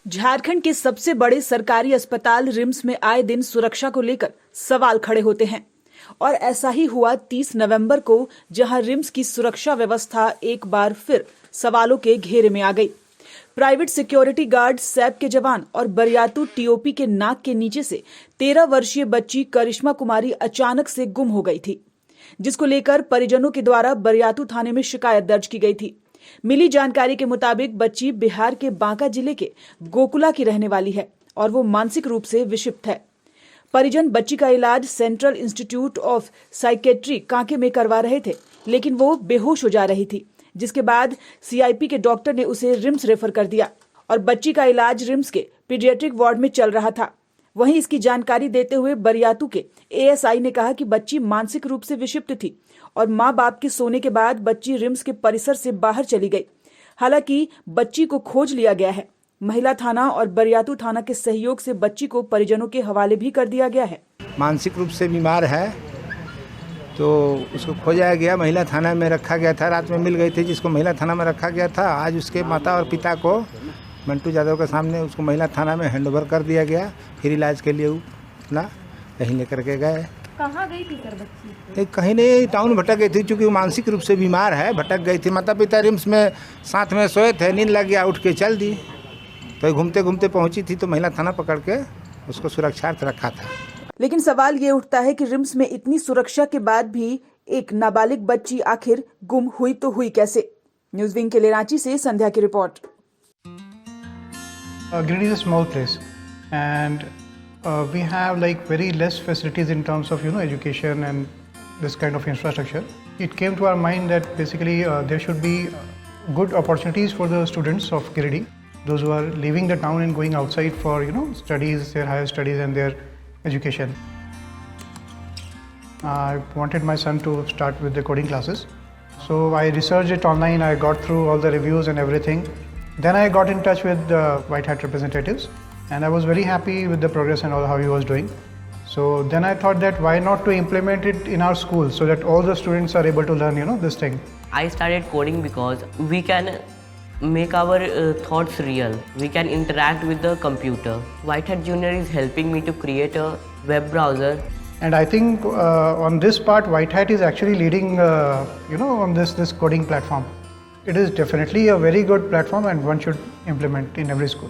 झारखंड के सबसे बड़े सरकारी अस्पताल रिम्स में आए दिन सुरक्षा को लेकर सवाल खड़े होते हैं और ऐसा ही हुआ 30 नवंबर को, जहां रिम्स की सुरक्षा व्यवस्था एक बार फिर सवालों के घेरे में आ गई। प्राइवेट सिक्योरिटी गार्ड, सैप के जवान और बरियातू टीओपी के नाक के नीचे से 13 वर्षीय बच्ची करिश्मा कुमारी अचानक से गुम हो गई थी, जिसको लेकर परिजनों के द्वारा बरियातू थाने में शिकायत दर्ज की गई थी। मिली जानकारी के मुताबिक बच्ची बिहार के बांका जिले के गोकुला की रहने वाली है और वो मानसिक रूप से विक्षिप्त है। परिजन बच्ची का इलाज central institute of psychiatry Kanke में करवा रहे थे, लेकिन वो बेहोश हो जा रही थी, जिसके बाद सीआईपी के डॉक्टर ने उसे रिम्स रेफर कर दिया और बच्ची का इलाज रिम्स के पीडियाट्रिक वार्ड में चल रहा था। वहीं इसकी जानकारी देते हुए बरियातू के एएसआई ने कहा कि बच्ची मानसिक रूप से विक्षिप्त थी और मां बाप के सोने के बाद बच्ची रिम्स के परिसर से बाहर चली गई। हालांकि बच्ची को खोज लिया गया है। महिला थाना और बरियातू थाना के सहयोग से बच्ची को परिजनों के हवाले भी कर दिया गया है। मानसिक रूप से बीमार है तो उसको खोजा गया, महिला थाना में रखा गया था। रात में मिल गई थी जिसको महिला थाना में रखा गया था। आज उसके माता और पिता को मंटू यादव के सामने उसको महिला थाना में हैंडओवर कर दिया गया। फिर इलाज के लिए अपना कहीं लेकर के गए। कहाँ गई थी सर बच्ची? कहीं नहीं, टाउन भटक गई थी, क्योंकि वो मानसिक रूप से बीमार है। भटक गई थी। माता पिता रिम्स में साथ में सोए थे, नींद लग गया, उठ के चल दी। तो घूमते घूमते पहुंची थी तो महिला थाना पकड़ के उसको सुरक्षार्थ रखा था। लेकिन सवाल ये उठता है कि रिम्स में इतनी सुरक्षा के बाद भी एक नाबालिग बच्ची आखिर गुम हुई तो हुई कैसे? न्यूज विंग के लिए रांची से संध्या की report. Giridih is a small place, and we have like very less facilities in terms of education and this kind of infrastructure. It came to our mind that basically there should be good opportunities for the students of Giridih, those who are leaving the town and going outside for studies, their higher studies and their education. I wanted my son to start with the coding classes, so I researched it online. I got through all the reviews and everything. Then I got in touch with the White Hat representatives, and I was very happy with the progress and all how he was doing. So then I thought that why not to implement it in our school so that all the students are able to learn this thing. I started coding because we can make our thoughts real. We can interact with the computer. White Hat Junior is helping me to create a web browser. And I think on this part, White Hat is actually leading, on this coding platform. It is definitely a very good platform and one should implement in every school.